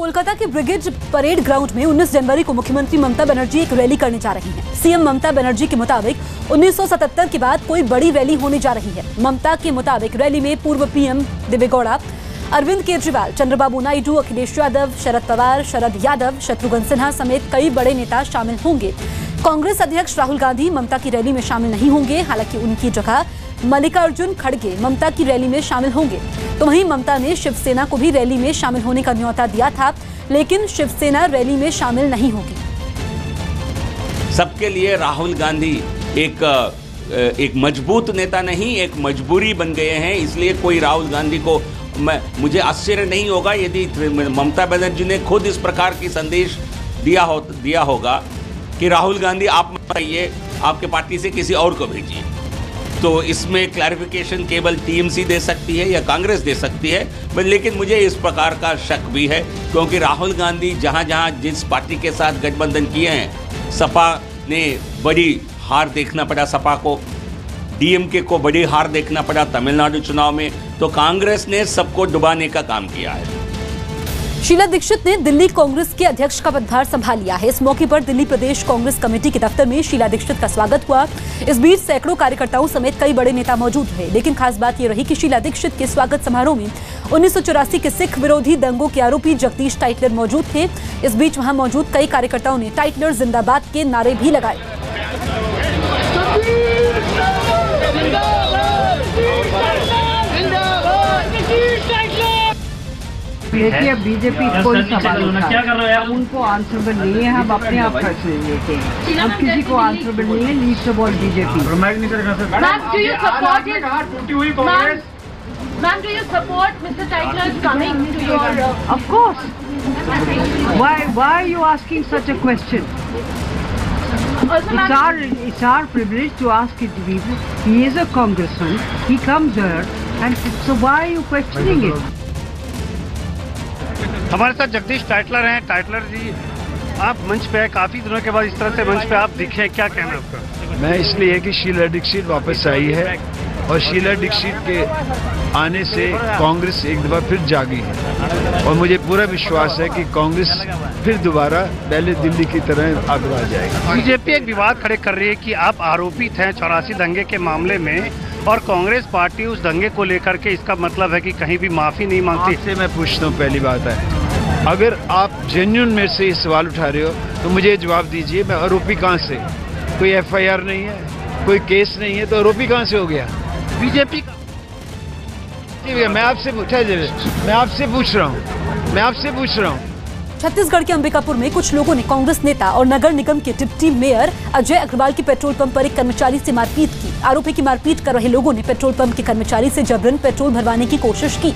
कोलकाता के brigade parade ground में 19 जनवरी को मुख्यमंत्री ममता बनर्जी एक रैली करने जा रही हैं। सीएम ममता बनर्जी के मुताबिक 1977 के बाद कोई बड़ी रैली होने जा रही है। ममता के मुताबिक रैली में पूर्व पीएम देवेगौड़ा, अरविंद केजरीवाल, चंद्रबाबू नायडू, अखिलेश यादव, शरद पवार, शरद यादव, शत्रुघ्न सिन्हा समेत कई बड़े नेता शामिल होंगे। कांग्रेस अध्यक्ष राहुल गांधी ममता की रैली में शामिल नहीं होंगे, हालांकि उनकी जगह मल्लिकार्जुन खड़गे ममता की रैली में शामिल होंगे। तो वहीं ममता ने शिवसेना को भी रैली में शामिल होने का न्योता दिया था, लेकिन शिवसेना रैली में शामिल नहीं होगी। सबके लिए राहुल गांधी एक मजबूत नेता नहीं, एक मजबूरी बन गए हैं। इसलिए कोई राहुल गांधी को मुझे आश्चर्य नहीं होगा यदि ममता बनर्जी ने खुद इस प्रकार की संदेश दिया होगा कि राहुल गांधी आप मत आइए, आपके पार्टी से किसी और को भेजिए। तो इसमें क्लैरिफिकेशन केवल टीएमसी दे सकती है या कांग्रेस दे सकती है, लेकिन मुझे इस प्रकार का शक भी है, क्योंकि राहुल गांधी जहां जिस पार्टी के साथ गठबंधन किए हैं, सपा ने बड़ी हार देखना पड़ा, सपा को, डीएमके को बड़ी हार देखना पड़ा तमिलनाडु चुनाव में, तो कांग्रेस ने सबको डुबाने का काम किया है। शीला दीक्षित ने दिल्ली कांग्रेस के अध्यक्ष का पदभार संभाल लिया है। इस मौके पर दिल्ली प्रदेश कांग्रेस कमेटी के दफ्तर में शीला दीक्षित का स्वागत हुआ। इस बीच सैकड़ों कार्यकर्ताओं समेत कई बड़े नेता मौजूद रहे, लेकिन खास बात यह रही कि शीला दीक्षित के स्वागत समारोह में 1984 के सिख विरोधी दंगों के आरोपी जगदीश टाइटलर मौजूद थे। इस बीच वहां मौजूद कई कार्यकर्ताओं ने टाइटलर जिंदाबाद के नारे भी लगाए। देखिए, बीजेपी कोई सवाल उठाए, उनको आंसरेबल नहीं है, हम अपने आप फैसले लेते हैं, हम किसी को आंसरेबल नहीं है, least of all BJP. Ma'am, do you support Mr. Tytler's coming to your? Of course. Why are you asking such a question? It's our privilege to ask it to people. He is a congressman. He comes here, and so why are you questioning it? हमारे साथ Jagdish Tytler हैं। Tytler जी, आप मंच पे काफी दिनों के बाद इस तरह से मंच पे आप दिखे, क्या कहना है आपका? मैं इसलिए कि शीला दीक्षित वापस आई है और शीला दीक्षित के आने से कांग्रेस एक दफा फिर जागी है और मुझे पूरा विश्वास है कि कांग्रेस फिर दोबारा पहले दिल्ली की तरह आगे आ जाएगी। बीजेपी एक विवाद खड़े कर रही है कि आप आरोपित हैं 84 दंगे के मामले में और कांग्रेस पार्टी उस दंगे को लेकर के, इसका मतलब है कि कहीं भी माफी नहीं मांगती। आपसे मैं पूछता हूँ, पहली बात है, अगर आप जेन्युइन मेरे से ये सवाल उठा रहे हो तो मुझे जवाब दीजिए, मैं आरोपी कहाँ से? कोई एफआईआर नहीं है, कोई केस नहीं है, तो आरोपी कहाँ से हो गया? बीजेपी का मैं आपसे पूछ रहा हूँ। छत्तीसगढ़ के अंबिकापुर में कुछ लोगों ने कांग्रेस नेता और नगर निगम के डिप्टी मेयर अजय अग्रवाल के पेट्रोल पंप पर एक कर्मचारी से मारपीट की। आरोपी की मारपीट कर रहे लोगों ने पेट्रोल पंप के कर्मचारी से जबरन पेट्रोल भरवाने की कोशिश की,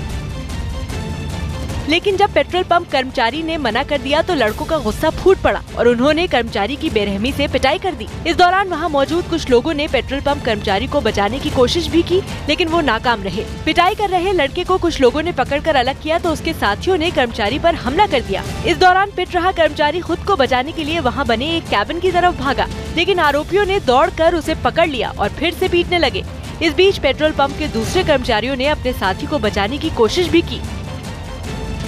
लेकिन जब पेट्रोल पंप कर्मचारी ने मना कर दिया तो लड़कों का गुस्सा फूट पड़ा और उन्होंने कर्मचारी की बेरहमी से पिटाई कर दी। इस दौरान वहां मौजूद कुछ लोगों ने पेट्रोल पंप कर्मचारी को बचाने की कोशिश भी की, लेकिन वो नाकाम रहे। पिटाई कर रहे लड़के को कुछ लोगों ने पकड़कर अलग किया तो उसके साथियों ने कर्मचारी पर हमला कर दिया। इस दौरान पिट रहा कर्मचारी खुद को बचाने के लिए वहाँ बने एक कैबिन की तरफ भागा, लेकिन आरोपियों ने दौड़कर उसे पकड़ लिया और फिर से पीटने लगे। इस बीच पेट्रोल पंप के दूसरे कर्मचारियों ने अपने साथी को बचाने की कोशिश भी की,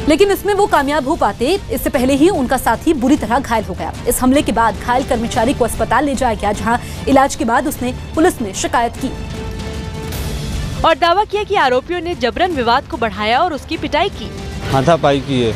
लेकिन इसमें वो कामयाब हो पाते इससे पहले ही उनका साथी बुरी तरह घायल हो गया। इस हमले के बाद घायल कर्मचारी को अस्पताल ले जाया गया, जहां इलाज के बाद उसने पुलिस में शिकायत की और दावा किया कि आरोपियों ने जबरन विवाद को बढ़ाया और उसकी पिटाई की। हाथापाई किए,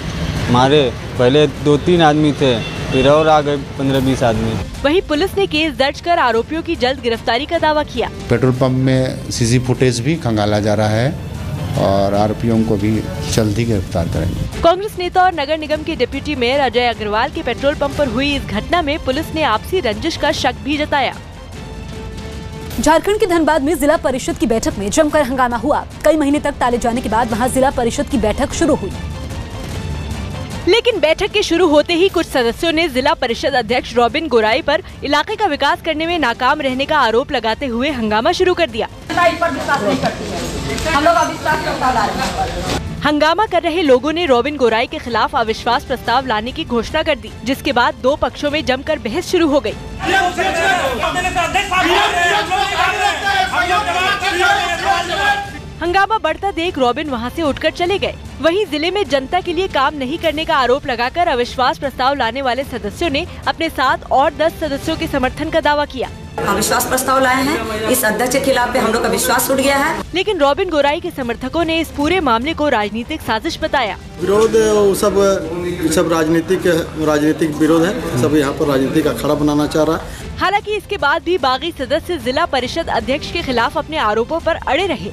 मारे, पहले 2-3 आदमी थे, फिर और आ गए 15-20 आदमी। वहीं पुलिस ने केस दर्ज कर आरोपियों की जल्द गिरफ्तारी का दावा किया। पेट्रोल पंप में सीसी फुटेज भी खंगाला जा रहा है और आरोपियों को भी जल्द ही गिरफ्तार करेंगे। कांग्रेस नेता और नगर निगम के डिप्टी मेयर अजय अग्रवाल के पेट्रोल पंप पर हुई इस घटना में पुलिस ने आपसी रंजिश का शक भी जताया। झारखंड के धनबाद में जिला परिषद की बैठक में जमकर हंगामा हुआ। कई महीने तक टाले जाने के बाद वहां जिला परिषद की बैठक शुरू हुई, लेकिन बैठक के शुरू होते ही कुछ सदस्यों ने जिला परिषद अध्यक्ष रॉबिन गोराई पर इलाके का विकास करने में नाकाम रहने का आरोप लगाते हुए हंगामा शुरू कर दिया। हंगामा कर रहे लोगों ने रॉबिन गोराई के खिलाफ अविश्वास प्रस्ताव लाने की घोषणा कर दी, जिसके बाद दो पक्षों में जमकर बहस शुरू हो गई। हंगामा बढ़ता देख रॉबिन वहां से उठकर चले गए। वहीं जिले में जनता के लिए काम नहीं करने का आरोप लगाकर अविश्वास प्रस्ताव लाने वाले सदस्यों ने अपने साथ और 10 सदस्यों के समर्थन का दावा किया। अविश्वास प्रस्ताव लाए हैं, इस अध्यक्ष के खिलाफ पे हम लोग का विश्वास उठ गया है। लेकिन रॉबिन गोराई के समर्थकों ने इस पूरे मामले को राजनीतिक साजिश बताया। विरोध सब राजनीतिक विरोध है, सब यहाँ पर राजनीति का अखाड़ा बनाना चाह रहा है। हालांकि इसके बाद भी बागी सदस्य जिला परिषद अध्यक्ष के खिलाफ अपने आरोपों पर अड़े रहे।